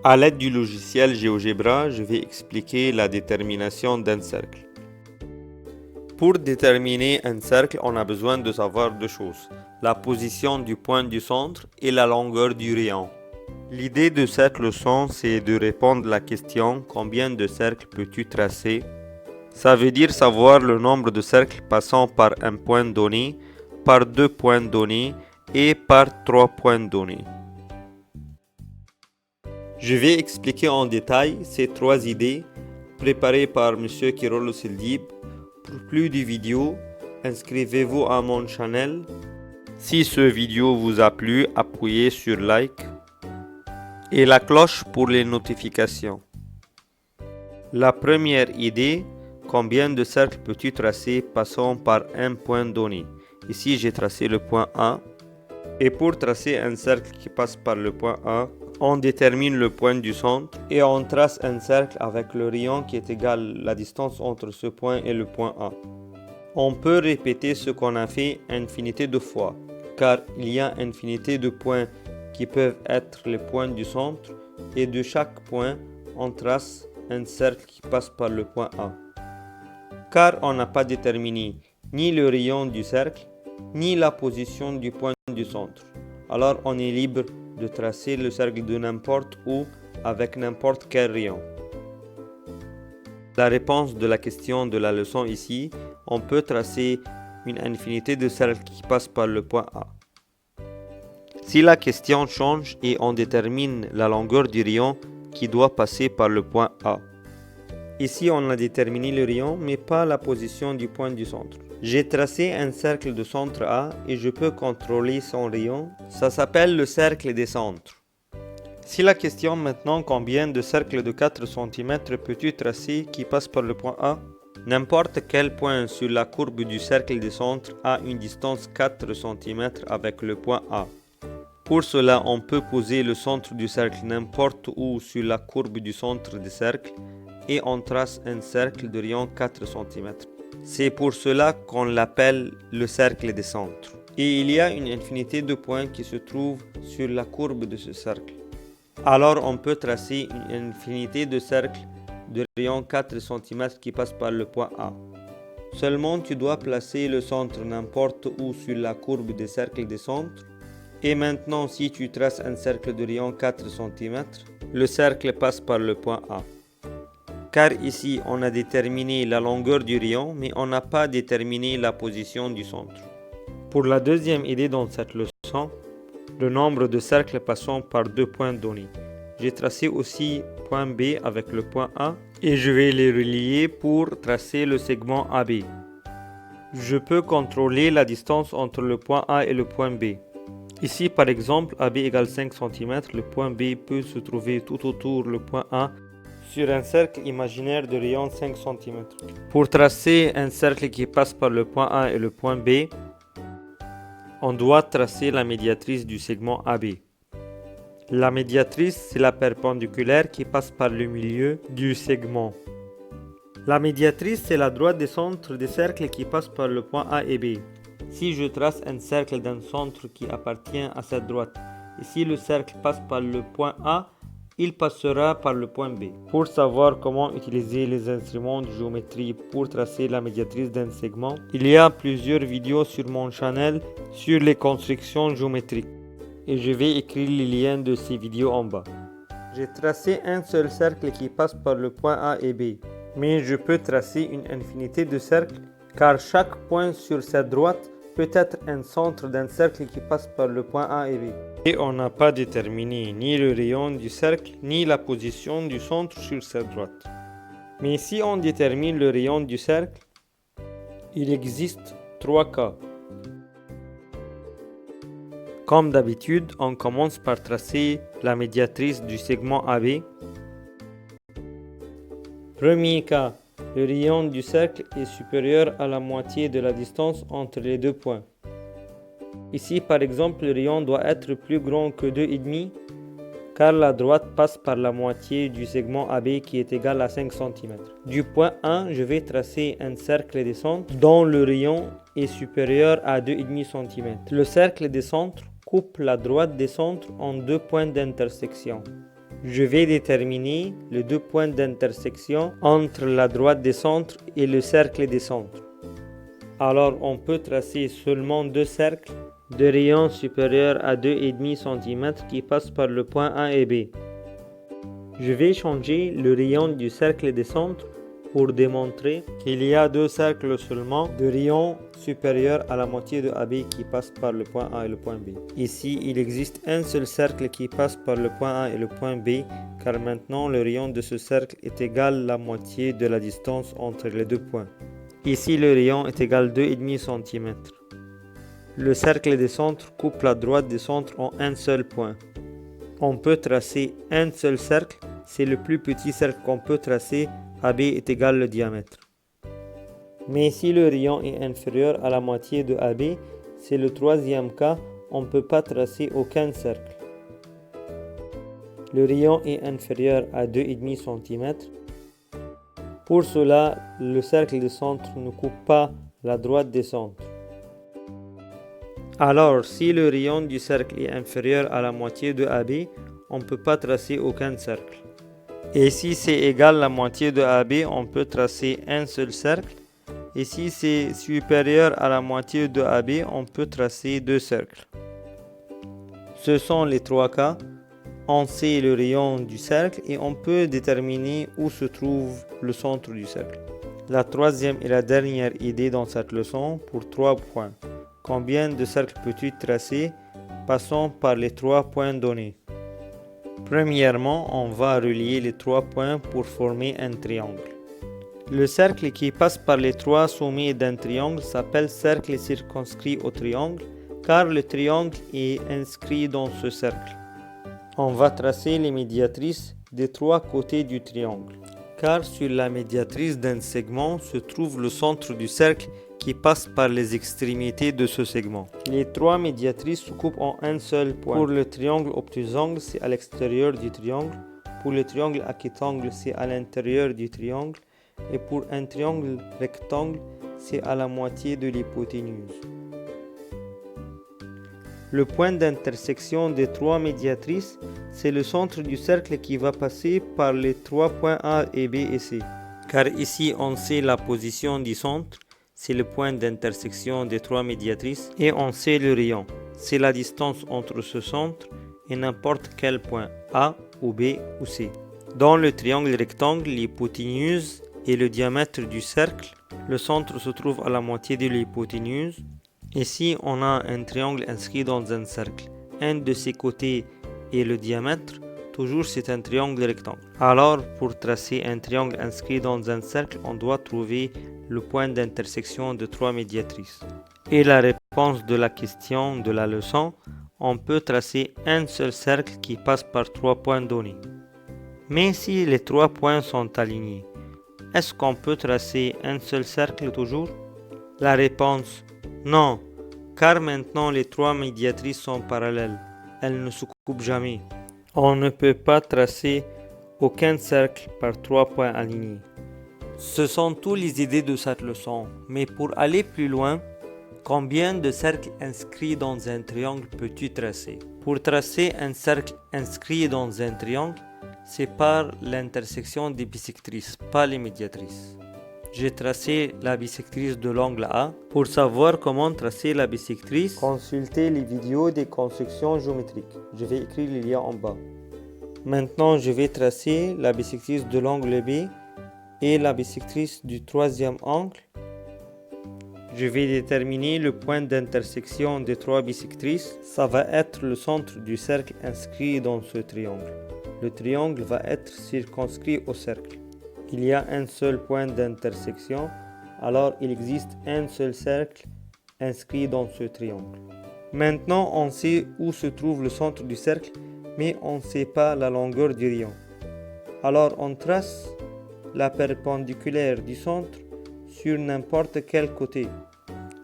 À l'aide du logiciel GeoGebra, je vais expliquer la détermination d'un cercle. Pour déterminer un cercle, on a besoin de savoir deux choses, la position du point du centre et la longueur du rayon. L'idée de cette leçon, c'est de répondre à la question combien de cercles peux-tu tracer? Ça veut dire savoir le nombre de cercles passant par un point donné, par deux points donnés et par trois points donnés. Je vais expliquer en détail ces trois idées préparées par M. Kirolo Sildib. Pour plus de vidéos, inscrivez-vous à mon channel. Si ce vidéo vous a plu, appuyez sur like et la cloche pour les notifications. La première idée, combien de cercles peux-tu tracer passant par un point donné? Ici, j'ai tracé le point A. Et pour tracer un cercle qui passe par le point A, on détermine le point du centre et on trace un cercle avec le rayon qui est égal à la distance entre ce point et le point A. On peut répéter ce qu'on a fait infinité de fois, car il y a infinité de points qui peuvent être les points du centre et de chaque point, on trace un cercle qui passe par le point A. Car on n'a pas déterminé ni le rayon du cercle, ni la position du point du centre. Alors on est libre de tracer le cercle de n'importe où avec n'importe quel rayon. La réponse de la question de la leçon ici, on peut tracer une infinité de cercles qui passent par le point A. Si la question change et on détermine la longueur du rayon qui doit passer par le point A. Ici, on a déterminé le rayon, mais pas la position du point du centre. J'ai tracé un cercle de centre A et je peux contrôler son rayon. Ça s'appelle le cercle des centres. Si la question maintenant, combien de cercles de 4 cm peux-tu tracer qui passent par le point A? N'importe quel point sur la courbe du cercle des centres a une distance 4 cm avec le point A. Pour cela, on peut poser le centre du cercle n'importe où sur la courbe du centre du cercle et on trace un cercle de rayon 4 cm. C'est pour cela qu'on l'appelle le cercle des centres. Et il y a une infinité de points qui se trouvent sur la courbe de ce cercle. Alors on peut tracer une infinité de cercles de rayon 4 cm qui passent par le point A. Seulement tu dois placer le centre n'importe où sur la courbe des cercles des centres. Et maintenant si tu traces un cercle de rayon 4 cm, le cercle passe par le point A. Car ici on a déterminé la longueur du rayon, mais on n'a pas déterminé la position du centre. Pour la deuxième idée dans cette leçon, le nombre de cercles passant par deux points donnés. J'ai tracé aussi point B avec le point A et je vais les relier pour tracer le segment AB. Je peux contrôler la distance entre le point A et le point B. Ici par exemple, AB égale 5 cm, le point B peut se trouver tout autour du point A sur un cercle imaginaire de rayon 5 cm. Pour tracer un cercle qui passe par le point A et le point B, on doit tracer la médiatrice du segment AB. La médiatrice, c'est la perpendiculaire qui passe par le milieu du segment. La médiatrice, c'est la droite des centres des cercles qui passent par le point A et B. Si je trace un cercle d'un centre qui appartient à cette droite, et si le cercle passe par le point A, il passera par le point B. Pour savoir comment utiliser les instruments de géométrie pour tracer la médiatrice d'un segment, il y a plusieurs vidéos sur mon channel sur les constructions géométriques. Et je vais écrire les liens de ces vidéos en bas. J'ai tracé un seul cercle qui passe par le point A et B. Mais je peux tracer une infinité de cercles car chaque point sur cette droite peut être un centre d'un cercle qui passe par le point A et B. Et on n'a pas déterminé ni le rayon du cercle, ni la position du centre sur cette droite. Mais si on détermine le rayon du cercle, il existe trois cas. Comme d'habitude, on commence par tracer la médiatrice du segment AB. Premier cas, le rayon du cercle est supérieur à la moitié de la distance entre les deux points. Ici, par exemple, le rayon doit être plus grand que 2,5 car la droite passe par la moitié du segment AB qui est égal à 5 cm. Du point 1, je vais tracer un cercle des centres dont le rayon est supérieur à 2,5 cm. Le cercle des centres coupe la droite des centres en deux points d'intersection. Je vais déterminer les deux points d'intersection entre la droite des centres et le cercle des centres. Alors on peut tracer seulement deux cercles de rayon supérieur à 2,5 cm qui passent par le point A et B. Je vais changer le rayon du cercle des centres pour démontrer qu'il y a deux cercles seulement de rayon supérieur à la moitié de AB qui passent par le point A et le point B. Ici, il existe un seul cercle qui passe par le point A et le point B, car maintenant le rayon de ce cercle est égal à la moitié de la distance entre les deux points. Ici, le rayon est égal à 2,5 cm. Le cercle des centres coupe la droite des centres en un seul point. On peut tracer un seul cercle, c'est le plus petit cercle qu'on peut tracer. AB est égal au diamètre. Mais si le rayon est inférieur à la moitié de AB, c'est le troisième cas, on ne peut pas tracer aucun cercle. Le rayon est inférieur à 2,5 cm. Pour cela, le cercle de centre ne coupe pas la droite des centres. Alors, si le rayon du cercle est inférieur à la moitié de AB, on ne peut pas tracer aucun cercle. Et si c'est égal à la moitié de AB, on peut tracer un seul cercle. Et si c'est supérieur à la moitié de AB, on peut tracer deux cercles. Ce sont les trois cas. On sait le rayon du cercle et on peut déterminer où se trouve le centre du cercle. La troisième et la dernière idée dans cette leçon pour 3 points. Combien de cercles peux-tu tracer? Passons par les 3 points donnés. Premièrement, on va relier les 3 points pour former un triangle. Le cercle qui passe par les 3 sommets d'un triangle s'appelle cercle circonscrit au triangle, car le triangle est inscrit dans ce cercle. On va tracer les médiatrices des 3 côtés du triangle, car sur la médiatrice d'un segment se trouve le centre du cercle qui passe par les extrémités de ce segment. Les 3 médiatrices se coupent en un seul point. Pour le triangle obtusangle, c'est à l'extérieur du triangle. Pour le triangle acquittangle, c'est à l'intérieur du triangle. Et pour un triangle rectangle, c'est à la moitié de l'hypoténuse. Le point d'intersection des 3 médiatrices, c'est le centre du cercle qui va passer par les 3 points A et B et C. Car ici, on sait la position du centre. C'est le point d'intersection des 3 médiatrices et on sait le rayon. C'est la distance entre ce centre et n'importe quel point A ou B ou C. Dans le triangle rectangle, l'hypoténuse est le diamètre du cercle. Le centre se trouve à la moitié de l'hypoténuse. Ici, on a un triangle inscrit dans un cercle. Un de ses côtés est le diamètre. Toujours, c'est un triangle rectangle. Alors, pour tracer un triangle inscrit dans un cercle, on doit trouver le point d'intersection de 3 médiatrices. Et la réponse de la question de la leçon, on peut tracer un seul cercle qui passe par 3 points donnés. Mais si les 3 points sont alignés, est-ce qu'on peut tracer un seul cercle toujours? La réponse, non, car maintenant les 3 médiatrices sont parallèles. Elles ne se coupent jamais. On ne peut pas tracer aucun cercle par 3 points alignés. Ce sont toutes les idées de cette leçon, mais pour aller plus loin, combien de cercles inscrits dans un triangle peux-tu tracer? Pour tracer un cercle inscrit dans un triangle, c'est par l'intersection des bisectrices, pas les médiatrices. J'ai tracé la bisectrice de l'angle A. Pour savoir comment tracer la bisectrice, consultez les vidéos des constructions géométriques. Je vais écrire le lien en bas. Maintenant, je vais tracer la bisectrice de l'angle B et la bisectrice du troisième angle. Je vais déterminer le point d'intersection des 3 bisectrices. Ça va être le centre du cercle inscrit dans ce triangle. Le triangle va être circonscrit au cercle. Il y a un seul point d'intersection, alors il existe un seul cercle inscrit dans ce triangle. Maintenant, on sait où se trouve le centre du cercle, mais on ne sait pas la longueur du rayon. Alors on trace la perpendiculaire du centre sur n'importe quel côté.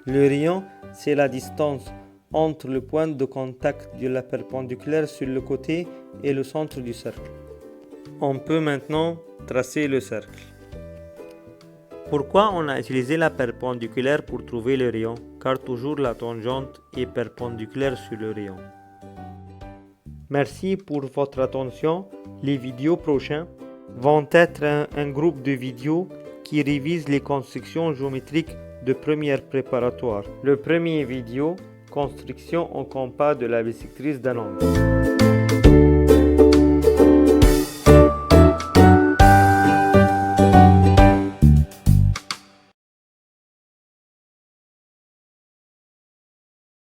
Le rayon, c'est la distance entre le point de contact de la perpendiculaire sur le côté et le centre du cercle. On peut maintenant tracer le cercle. Pourquoi on a utilisé la perpendiculaire pour trouver le rayon? Car toujours la tangente est perpendiculaire sur le rayon. Merci pour votre attention. Les vidéos prochaines vont être un groupe de vidéos qui révisent les constructions géométriques de première préparatoire. Le premier vidéo, construction en compas de la bisectrice d'un angle.